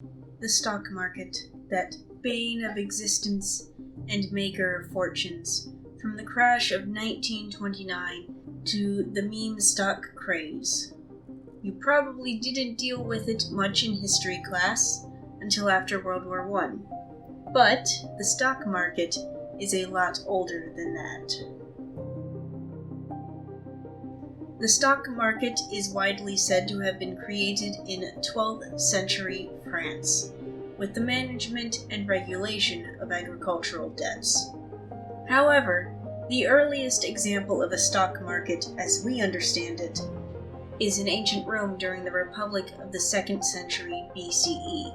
The stock market, that bane of existence and maker of fortunes, from the crash of 1929 to the meme stock craze. You probably didn't deal with it much in history class until after World War I. But the stock market is a lot older than that. The stock market is widely said to have been created in 12th century France, with the management and regulation of agricultural debts. However, the earliest example of a stock market, as we understand it, is in ancient Rome during the Republic of the 2nd century BCE.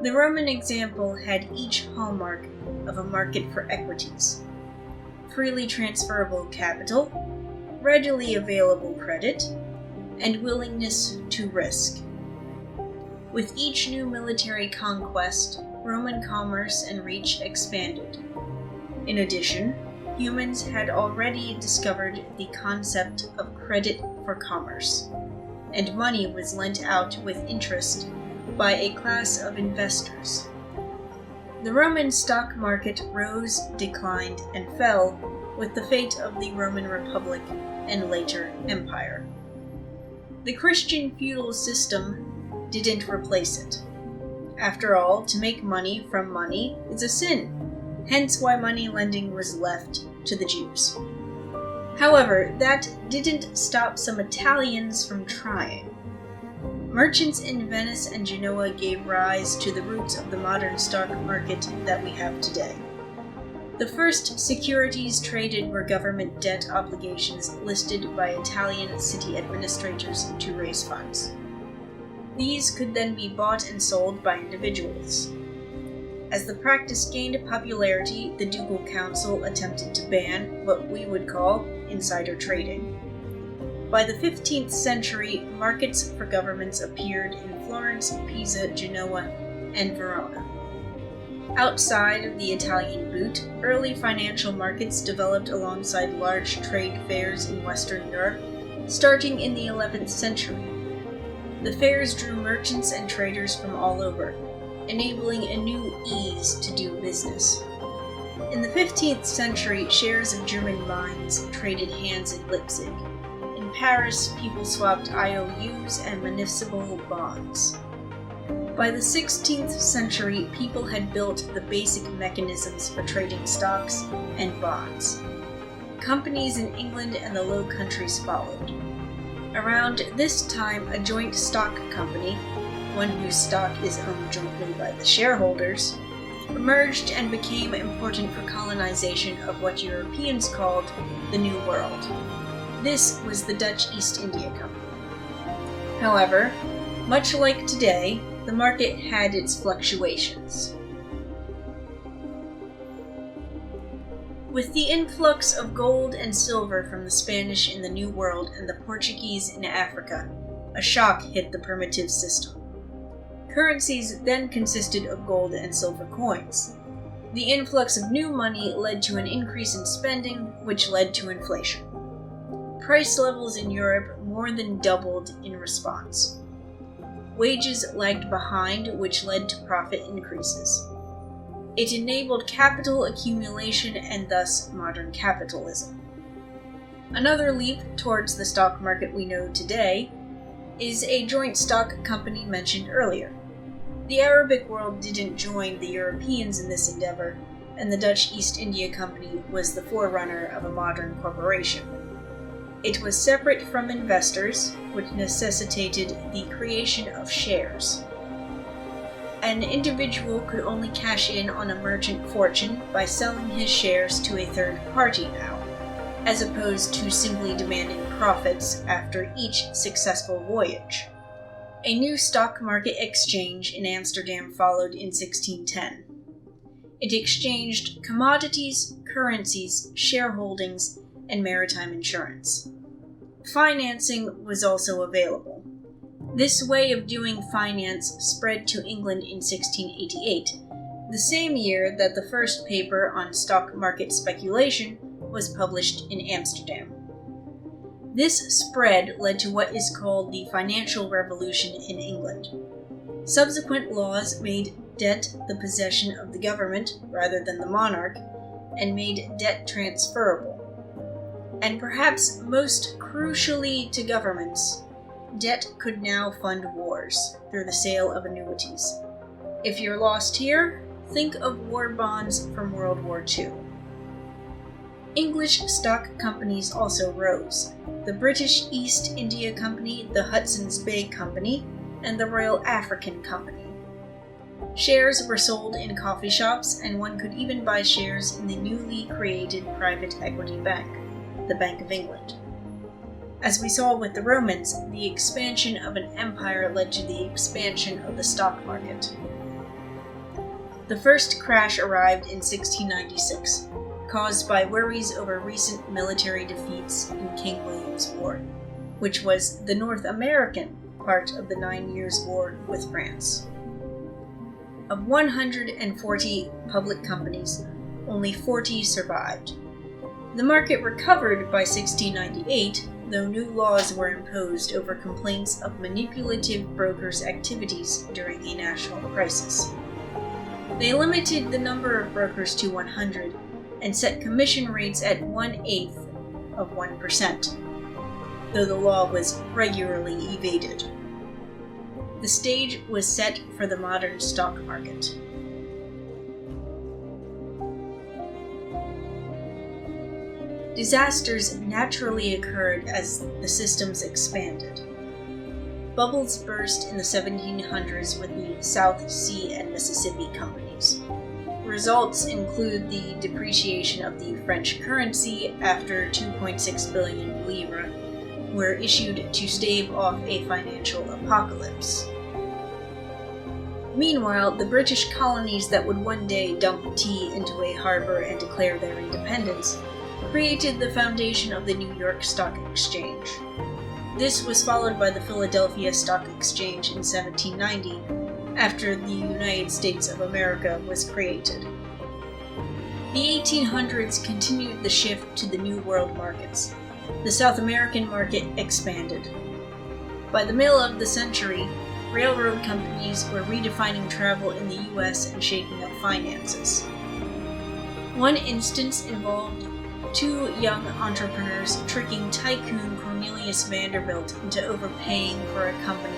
The Roman example had each hallmark of a market for equities: freely transferable capital, readily available credit, and willingness to risk. With each new military conquest, Roman commerce and reach expanded. In addition, humans had already discovered the concept of credit for commerce, and money was lent out with interest by a class of investors. The Roman stock market rose, declined, and fell with the fate of the Roman Republic and later Empire. The Christian feudal system didn't replace it. After all, to make money from money is a sin, hence why money lending was left to the Jews. However, that didn't stop some Italians from trying. Merchants in Venice and Genoa gave rise to the roots of the modern stock market that we have today. The first securities traded were government debt obligations listed by Italian city administrators to raise funds. These could then be bought and sold by individuals. As the practice gained popularity, the Ducal Council attempted to ban what we would call insider trading. By the 15th century, markets for governments appeared in Florence, Pisa, Genoa, and Verona. Outside of the Italian boot, early financial markets developed alongside large trade fairs in Western Europe, starting in the 11th century. The fairs drew merchants and traders from all over, enabling a new ease to do business. In the 15th century, shares of German mines traded hands in Leipzig. In Paris, people swapped IOUs and municipal bonds. By the 16th century, people had built the basic mechanisms for trading stocks and bonds. Companies in England and the Low Countries followed. Around this time, a joint stock company, one whose stock is owned jointly by the shareholders, emerged and became important for colonization of what Europeans called the New World. This was the Dutch East India Company. However, much like today, the market had its fluctuations. With the influx of gold and silver from the Spanish in the New World and the Portuguese in Africa, a shock hit the primitive system. Currencies then consisted of gold and silver coins. The influx of new money led to an increase in spending, which led to inflation. Price levels in Europe more than doubled in response. Wages lagged behind, which led to profit increases. It enabled capital accumulation and thus modern capitalism. Another leap towards the stock market we know today is a joint stock company mentioned earlier. The Arabic world didn't join the Europeans in this endeavor, and the Dutch East India Company was the forerunner of a modern corporation. It was separate from investors, which necessitated the creation of shares. An individual could only cash in on a merchant fortune by selling his shares to a third party now, as opposed to simply demanding profits after each successful voyage. A new stock market exchange in Amsterdam followed in 1610. It exchanged commodities, currencies, shareholdings, and maritime insurance. Financing was also available. This way of doing finance spread to England in 1688, the same year that the first paper on stock market speculation was published in Amsterdam. This spread led to what is called the Financial Revolution in England. Subsequent laws made debt the possession of the government rather than the monarch, and made debt transferable. And perhaps most crucially to governments, debt could now fund wars through the sale of annuities. If you're lost here, think of war bonds from World War II. English stock companies also rose. The British East India Company, the Hudson's Bay Company, and the Royal African Company. Shares were sold in coffee shops, and one could even buy shares in the newly created private equity bank, the Bank of England. As we saw with the Romans, the expansion of an empire led to the expansion of the stock market. The first crash arrived in 1696, caused by worries over recent military defeats in King William's War, which was the North American part of the 9 Years' War with France. Of 140 public companies, only 40 survived. The market recovered by 1698, though new laws were imposed over complaints of manipulative brokers' activities during a national crisis. They limited the number of brokers to 100 and set commission rates at 1/8 of 1%, though the law was regularly evaded. The stage was set for the modern stock market. Disasters naturally occurred as the systems expanded. Bubbles burst in the 1700s with the South Sea and Mississippi companies. Results include the depreciation of the French currency after 2.6 billion livres were issued to stave off a financial apocalypse. Meanwhile, the British colonies that would one day dump tea into a harbor and declare their independence created the foundation of the New York Stock Exchange. This was followed by the Philadelphia Stock Exchange in 1790, after the United States of America was created. The 1800s continued the shift to the New World markets. The South American market expanded. By the middle of the century, railroad companies were redefining travel in the U.S. and shaking up finances. One instance involved two young entrepreneurs tricking tycoon Cornelius Vanderbilt into overpaying for a company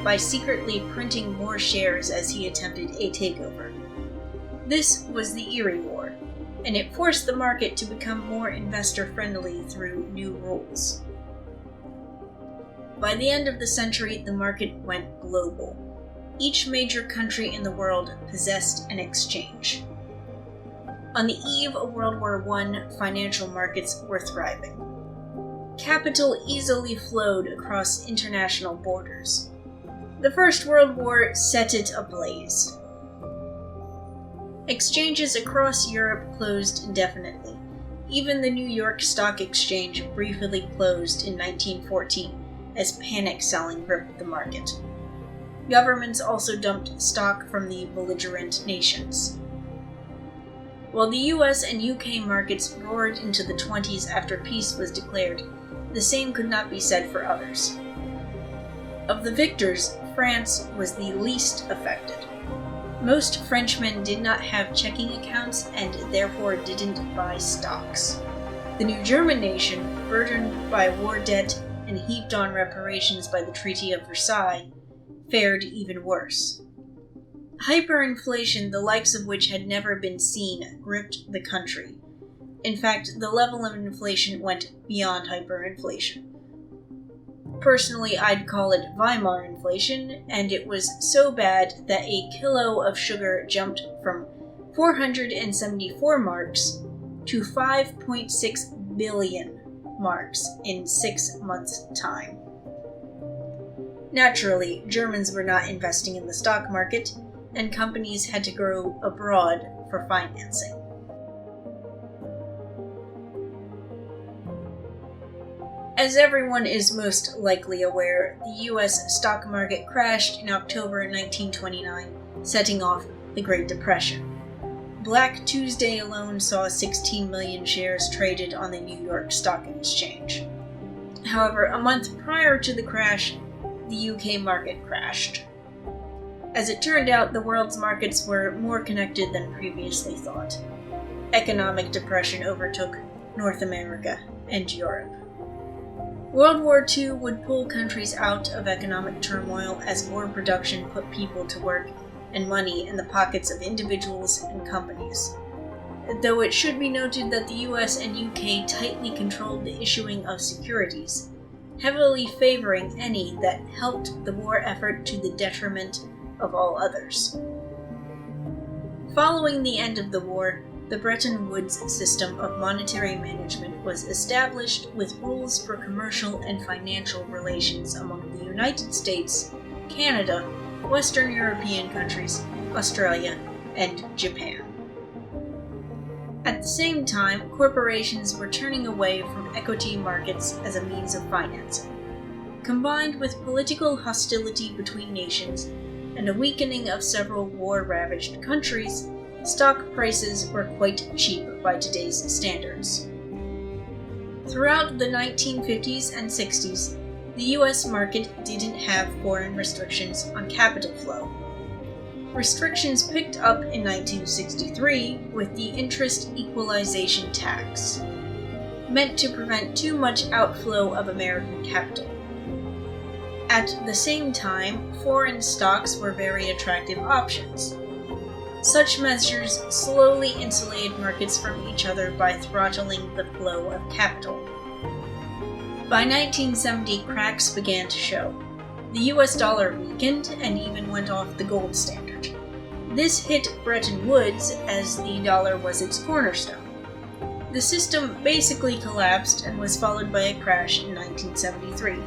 by secretly printing more shares as he attempted a takeover. This was the Erie War, and it forced the market to become more investor-friendly through new rules. By the end of the century, the market went global. Each major country in the world possessed an exchange. On the eve of World War I, financial markets were thriving. Capital easily flowed across international borders. The First World War set it ablaze. Exchanges across Europe closed indefinitely. Even the New York Stock Exchange briefly closed in 1914 as panic selling gripped the market. Governments also dumped stock from the belligerent nations. While the US and UK markets roared into the 20s after peace was declared, the same could not be said for others. Of the victors, France was the least affected. Most Frenchmen did not have checking accounts and therefore didn't buy stocks. The new German nation, burdened by war debt and heaped on reparations by the Treaty of Versailles, fared even worse. Hyperinflation, the likes of which had never been seen, gripped the country. In fact, the level of inflation went beyond hyperinflation. Personally, I'd call it Weimar inflation, and it was so bad that a kilo of sugar jumped from 474 marks to 5.6 billion marks in 6 months' time. Naturally, Germans were not investing in the stock market, and companies had to go abroad for financing. As everyone is most likely aware, the US stock market crashed in October 1929, setting off the Great Depression. Black Tuesday alone saw 16 million shares traded on the New York Stock Exchange. However, a month prior to the crash, the UK market crashed. As it turned out, the world's markets were more connected than previously thought. Economic depression overtook North America and Europe. World War II would pull countries out of economic turmoil as war production put people to work and money in the pockets of individuals and companies. Though it should be noted that the US and UK tightly controlled the issuing of securities, heavily favoring any that helped the war effort to the detriment of all others. Following the end of the war, the Bretton Woods system of monetary management was established with rules for commercial and financial relations among the United States, Canada, Western European countries, Australia, and Japan. At the same time, corporations were turning away from equity markets as a means of financing. Combined with political hostility between nations and a weakening of several war-ravaged countries, stock prices were quite cheap by today's standards. Throughout the 1950s and 60s, the US market didn't have foreign restrictions on capital flow. Restrictions picked up in 1963 with the interest equalization tax, meant to prevent too much outflow of American capital. At the same time, foreign stocks were very attractive options. Such measures slowly insulated markets from each other by throttling the flow of capital. By 1970, cracks began to show. The US dollar weakened and even went off the gold standard. This hit Bretton Woods as the dollar was its cornerstone. The system basically collapsed and was followed by a crash in 1973.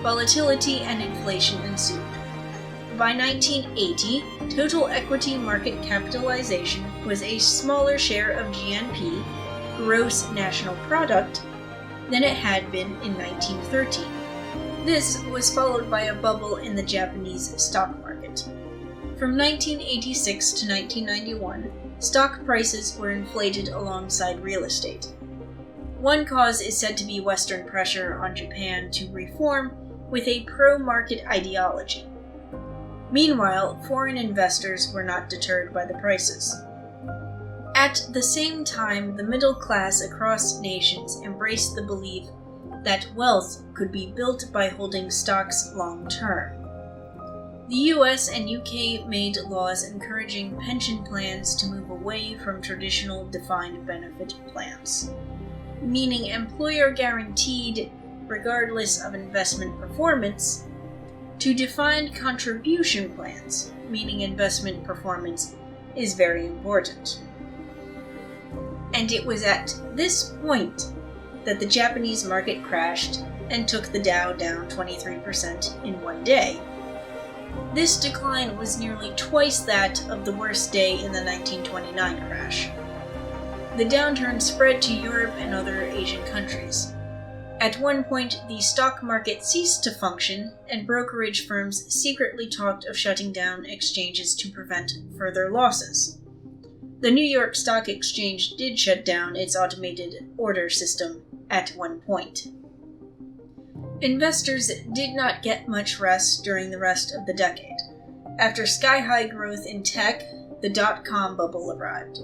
Volatility and inflation ensued. By 1980, total equity market capitalization was a smaller share of GNP, gross national product, than it had been in 1913. This was followed by a bubble in the Japanese stock market. From 1986 to 1991, stock prices were inflated alongside real estate. One cause is said to be Western pressure on Japan to reform with a pro-market ideology. Meanwhile, foreign investors were not deterred by the prices. At the same time, the middle class across nations embraced the belief that wealth could be built by holding stocks long term. The US and UK made laws encouraging pension plans to move away from traditional defined benefit plans, meaning employer guaranteed, regardless of investment performance, to defined contribution plans, meaning investment performance is very important. And it was at this point that the Japanese market crashed and took the Dow down 23% in one day. This decline was nearly twice that of the worst day in the 1929 crash. The downturn spread to Europe and other Asian countries. At one point, the stock market ceased to function, and brokerage firms secretly talked of shutting down exchanges to prevent further losses. The New York Stock Exchange did shut down its automated order system at one point. Investors did not get much rest during the rest of the decade. After sky-high growth in tech, the dot-com bubble arrived.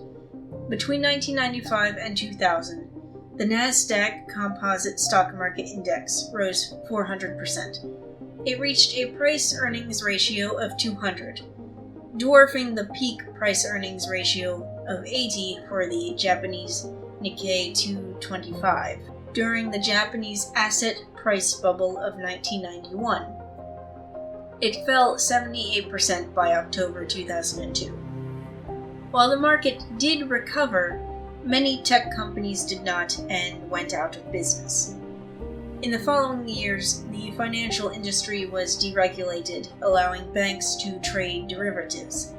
Between 1995 and 2000, the Nasdaq Composite Stock Market Index rose 400%. It reached a price-earnings ratio of 200, dwarfing the peak price-earnings ratio of 80 for the Japanese Nikkei 225 during the Japanese asset price bubble of 1991. It fell 78% by October 2002. While the market did recover, many tech companies did not and went out of business. In the following years, the financial industry was deregulated, allowing banks to trade derivatives.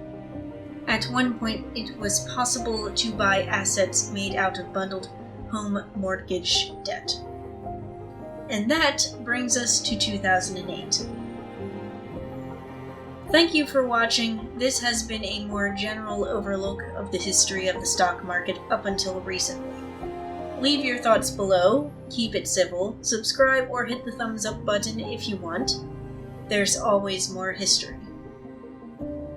At one point, it was possible to buy assets made out of bundled home mortgage debt. And that brings us to 2008. Thank you for watching. This has been a more general overlook of the history of the stock market up until recently. Leave your thoughts below, keep it civil, subscribe or hit the thumbs up button if you want. There's always more history.